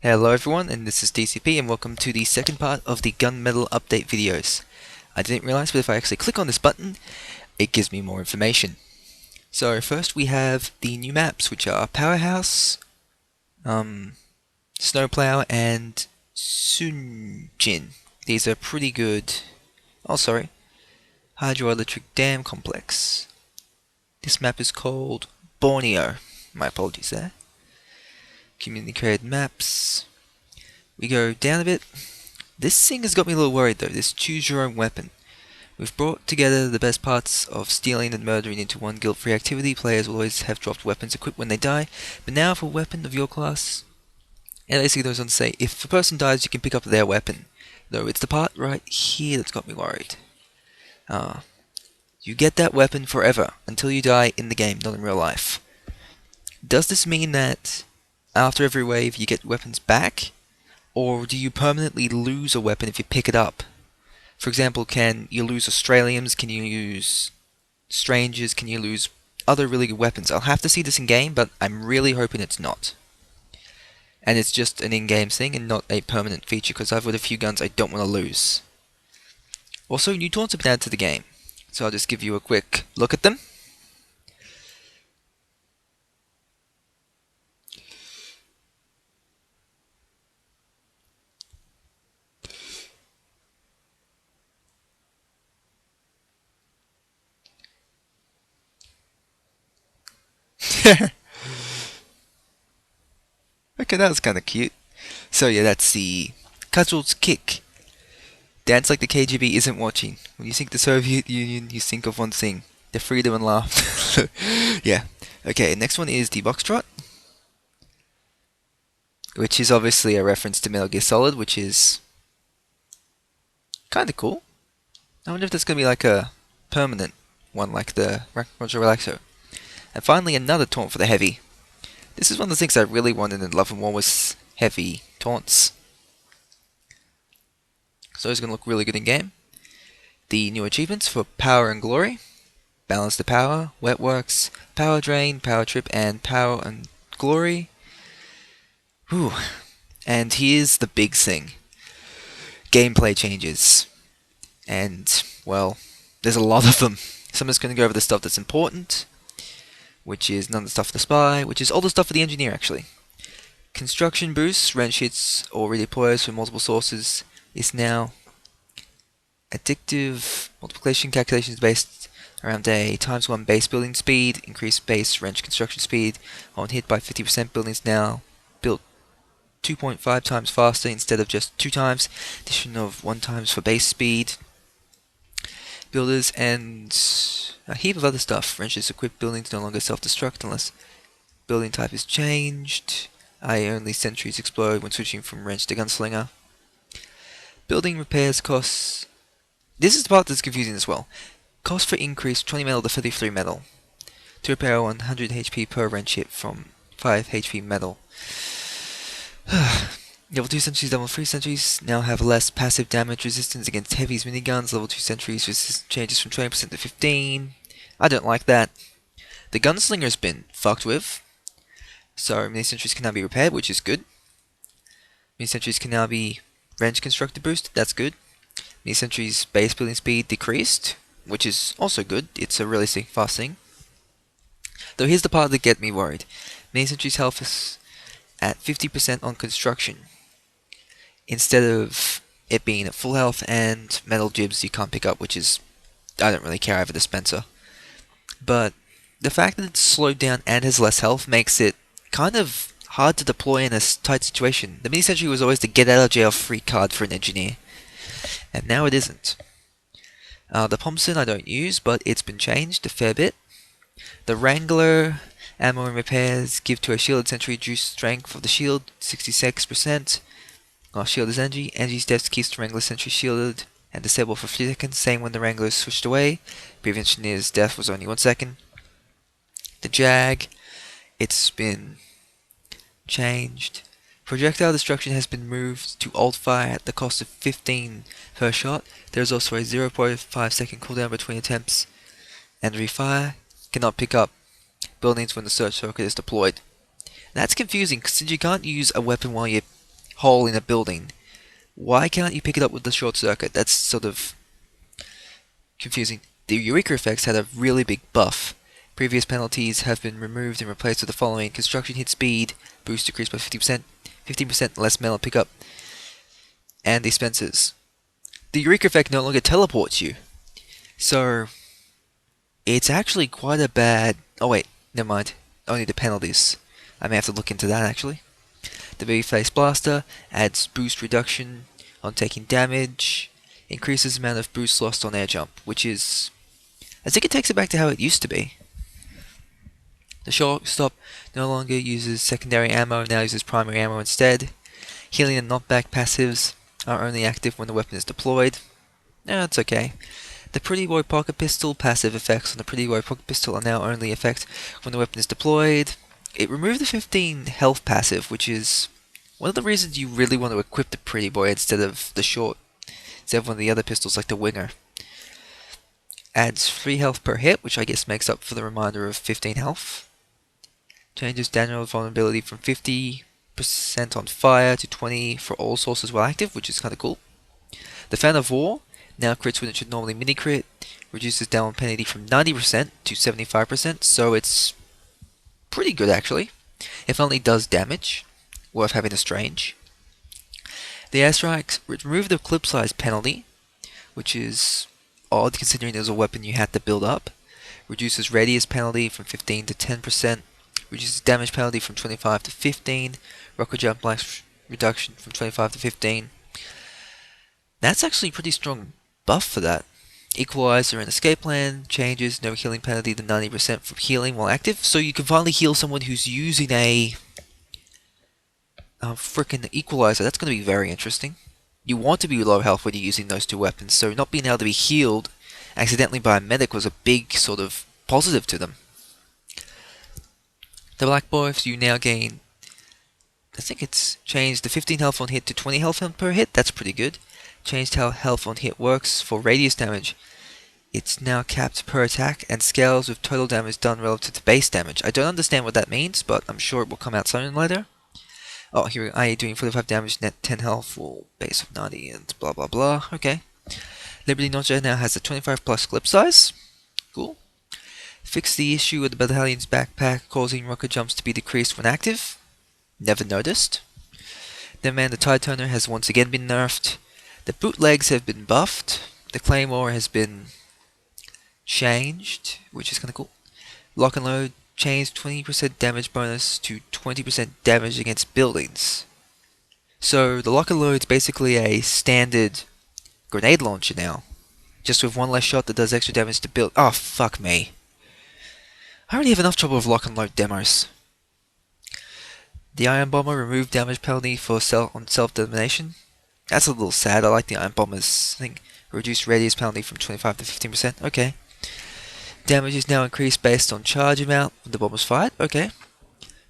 Hello everyone, and this is DCP, and welcome to the second part of the Gun Mettle update videos. I didn't realize, but if I actually click on this button, it gives me more information. So first we have the new maps, which are Powerhouse, Snowplow, and Sunjin. These are pretty good. Oh, sorry. Hydroelectric Dam Complex. This map is called Borneo. My apologies there. Community created maps. We go down a bit. This thing has got me a little worried though, this choose your own weapon. We've brought together the best parts of stealing and murdering into one guilt-free activity. Players will always have dropped weapons equipped when they die, but now for a weapon of your class, and basically goes on to say, if a person dies you can pick up their weapon. Though it's the part right here that's got me worried. You get that weapon forever, until you die in the game, not in real life. Does this mean that after every wave you get weapons back? Or do you permanently lose a weapon if you pick it up? For example, can you lose Australians? Can you lose strangers? Can you lose other really good weapons? I'll have to see this in game, but I'm really hoping it's not. And it's just an in-game thing and not a permanent feature, because I've got a few guns I don't want to lose. Also, new taunts have been added to the game, so I'll just give you a quick look at them. Okay, that was kind of cute. So yeah, that's the Cudgel's Kick. Dance like the KGB isn't watching. When you think the Soviet Union, you think of one thing: the freedom and laughter. Yeah. Okay, next one is the Boxtrot, which is obviously a reference to Metal Gear Solid, which is kind of cool. I wonder if that's going to be like a permanent one, like the Roger Relaxo. And finally, another taunt for the Heavy. This is one of the things I really wanted in Love and War was heavy taunts. So it's going to look really good in game. The new achievements for Power and Glory: Balance the Power, Wet Works, Power Drain, Power Trip, and Power and Glory. Whew. And here's the big thing: gameplay changes. And, well, there's a lot of them. So I'm just going to go over the stuff that's important, which is none of the stuff for the Spy, which is all the stuff for the Engineer, actually. Construction boosts, wrench hits, or redeploys from multiple sources is now addictive. Multiplication calculations based around a ×1 base building speed, increased base wrench construction speed. On hit by 50%, buildings now built 2.5 times faster instead of just 2 times. Addition of 1 times for base speed. Builders and a heap of other stuff. Wrenches equipped buildings no longer self-destruct unless building type is changed. Only sentries explode when switching from wrench to gunslinger. Building repairs costs. This is the part that's confusing as well. Cost for increase 20 metal to 33 metal. To repair 100 HP per wrench hit from 5 HP metal. Level 2 sentries, level 3 sentries now have less passive damage resistance against heavies miniguns. Level 2 sentries resistance changes from 20% to 15%. I don't like that. The gunslinger's been fucked with. So mini sentries can now be repaired, which is good. Mini sentries can now be wrench constructed boosted, that's good. Mini sentries base building speed decreased, which is also good. It's a really fast thing. Though here's the part that gets me worried. Mini sentries health is at 50% on construction, instead of it being at full health, and metal jibs you can't pick up, which is, I don't really care, I have a dispenser. But the fact that it's slowed down and has less health makes it kind of hard to deploy in a tight situation. The mini sentry was always the get out of jail free card for an engineer, and now it isn't. The Thompson I don't use, but it's been changed a fair bit. The Wrangler ammo and repairs give to a shielded sentry reduced strength of the shield 66%. Shield is Engie. Engie's death keeps the Wrangler sentry shielded and disabled for 3 seconds, same when the Wrangler is switched away. Previous engineer's death was only 1 second. The Jag, it's been changed. Projectile destruction has been moved to alt fire at the cost of 15 per shot. There is also a 0.5 second cooldown between attempts and refire. Cannot pick up buildings when the search circuit is deployed. That's confusing, since you can't use a weapon while you're hole in a building, why can't you pick it up with the short circuit? That's sort of confusing. The Eureka effects had a really big buff. Previous penalties have been removed and replaced with the following: construction hit speed, boost decreased by 50%, 15% less metal pickup, and dispensers. The Eureka effect no longer teleports you. So, it's actually quite a bad... Oh wait, never mind. Only the penalties. I may have to look into that actually. The V-Face Blaster adds boost reduction on taking damage, increases the amount of boost lost on air jump, which is... I think it takes it back to how it used to be. The Shortstop no longer uses secondary ammo, now uses primary ammo instead. Healing and knockback passives are only active when the weapon is deployed. It's okay. The Pretty Boy Pocket Pistol passive effects on the Pretty Boy Pocket Pistol are now only effect when the weapon is deployed. It removed the 15 health passive, which is one of the reasons you really want to equip the Pretty Boy instead of one of the other pistols like the Winger. Adds 3 health per hit, which I guess makes up for the remainder of 15 health. Changes general vulnerability from 50% on fire to 20 for all sources while active, which is kind of cool. The Fan of War now crits when it should normally mini crit, reduces down penalty from 90% to 75%, so it's pretty good actually. If only does damage, worth having a strange. The airstrikes remove the clip size penalty, which is odd considering it was a weapon you had to build up. Reduces radius penalty from 15 to 10%. Reduces damage penalty from 25 to 15. Rocket jump blast reduction from 25 to 15. That's actually a pretty strong buff for that. Equalizer and escape plan changes no healing penalty to 90% from healing while active, so you can finally heal someone who's using a frickin' equalizer. That's going to be very interesting. You want to be low health when you're using those two weapons, so not being able to be healed accidentally by a medic was a big sort of positive to them. The Black Boys, you now gain, I think it's changed the 15 health on hit to 20 health per hit. That's pretty good. Changed how health on hit works for radius damage. It's now capped per attack and scales with total damage done relative to base damage. I don't understand what that means, but I'm sure it will come out soon later. Oh, here we are, doing 45 damage, net 10 health, full base of 90, and blah blah blah. Okay. Liberty Notcher now has a 25 plus clip size. Cool. Fix the issue with the battalion's backpack causing rocket jumps to be decreased when active. Never noticed. Then man, the Tide Turner has once again been nerfed. The bootlegs have been buffed. The Claymore has been changed, which is kind of cool. Lock and Load changed 20% damage bonus to 20% damage against buildings. So the Lock and Load's basically a standard grenade launcher now, just with one less shot that does extra damage to build. Oh, fuck me. I already have enough trouble with Lock and Load demos. The Iron Bomber removed damage penalty for self-detonation. That's a little sad. I like the Iron Bomber's thing. Reduced radius penalty from 25 to 15%. Okay. Damage is now increased based on charge amount when the bomb was fired. Okay.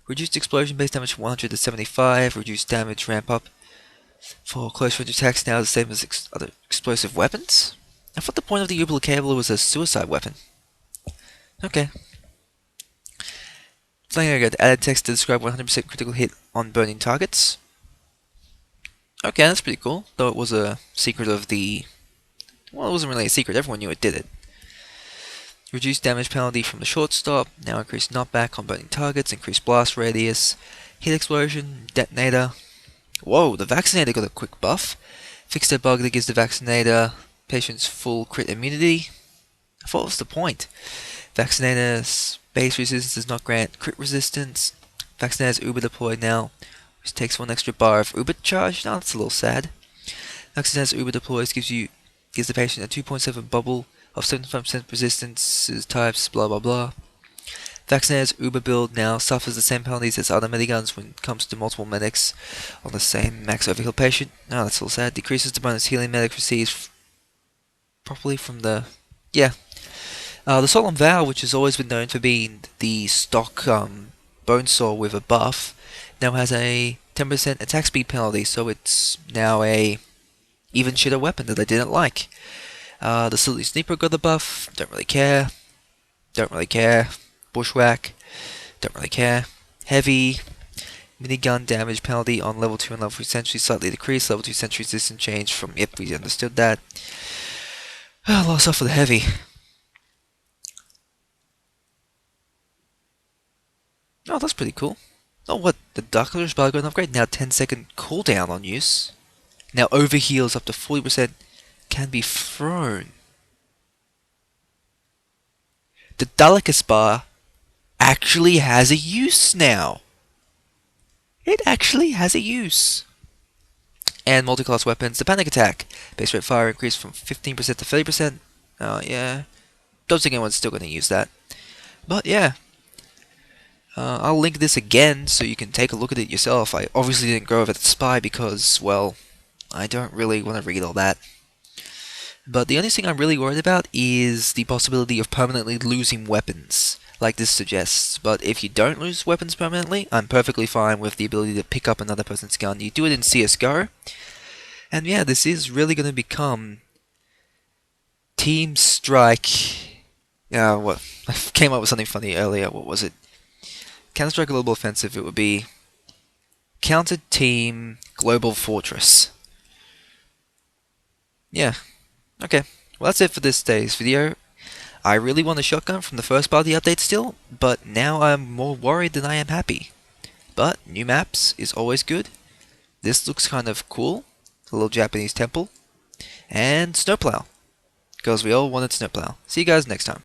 Reduced explosion base damage from 100 to 75. Reduced damage ramp up for close range attacks now the same as other explosive weapons. I thought the point of the Ubicable was a suicide weapon. Okay. Then I got added text to describe 100% critical hit on burning targets. Okay, that's pretty cool. Though it was a secret of the... Well, it wasn't really a secret. Everyone knew it did it. Reduced damage penalty from the shortstop. Now increased knockback on burning targets. Increased blast radius. Hit explosion. Detonator. Whoa, the Vaccinator got a quick buff. Fixed a bug that gives the Vaccinator patients full crit immunity. I thought what was the point? Vaccinator's base resistance does not grant crit resistance. Vaccinator's Uber deployed now, which takes one extra bar of Uber charge. Now that's a little sad. Vaccinator's Uber deploys gives the patient a 2.7 bubble of 75% resistance types, blah blah blah. Vaccinator's Uber build now suffers the same penalties as other mediguns when it comes to multiple medics on the same max overheal patient. Now that's a little sad. Decreases the bonus healing medic receives properly from the... Yeah. The Solemn Vow, which has always been known for being the stock Bonesaw with a buff, now has a 10% attack speed penalty, so it's now a even shitter weapon that I didn't like. The Silly Sniper got the buff, don't really care. Don't really care. Bushwhack, don't really care. Heavy, Minigun damage penalty on level 2 and level 3 sentries slightly decreased. Level 2 sentry resistance change from... Yep, we understood that. Lost off for the heavy. Oh, that's pretty cool. Oh, what? The Dark Color's bar got an upgrade? Now 10-second cooldown on use. Now overheals up to 40% can be thrown. The Delica's bar actually has a use now. It actually has a use. And multi-class weapons, the panic attack. Base rate fire increased from 15% to 30%. Oh, yeah. Don't think anyone's still going to use that. But, yeah. I'll link this again so you can take a look at it yourself. I obviously didn't go over the spy because, well, I don't really want to read all that. But the only thing I'm really worried about is the possibility of permanently losing weapons, like this suggests. But if you don't lose weapons permanently, I'm perfectly fine with the ability to pick up another person's gun. You do it in CSGO. And yeah, this is really going to become Team Strike. What? I came up with something funny earlier. What was it? Counter-Strike Global Offensive. It would be Counter Team Global Fortress. Yeah. Okay. Well, that's it for this day's video. I really want a shotgun from the first part of the update still, but now I'm more worried than I am happy. But new maps is always good. This looks kind of cool. A little Japanese temple. And Snowplow. Because we all wanted Snowplow. See you guys next time.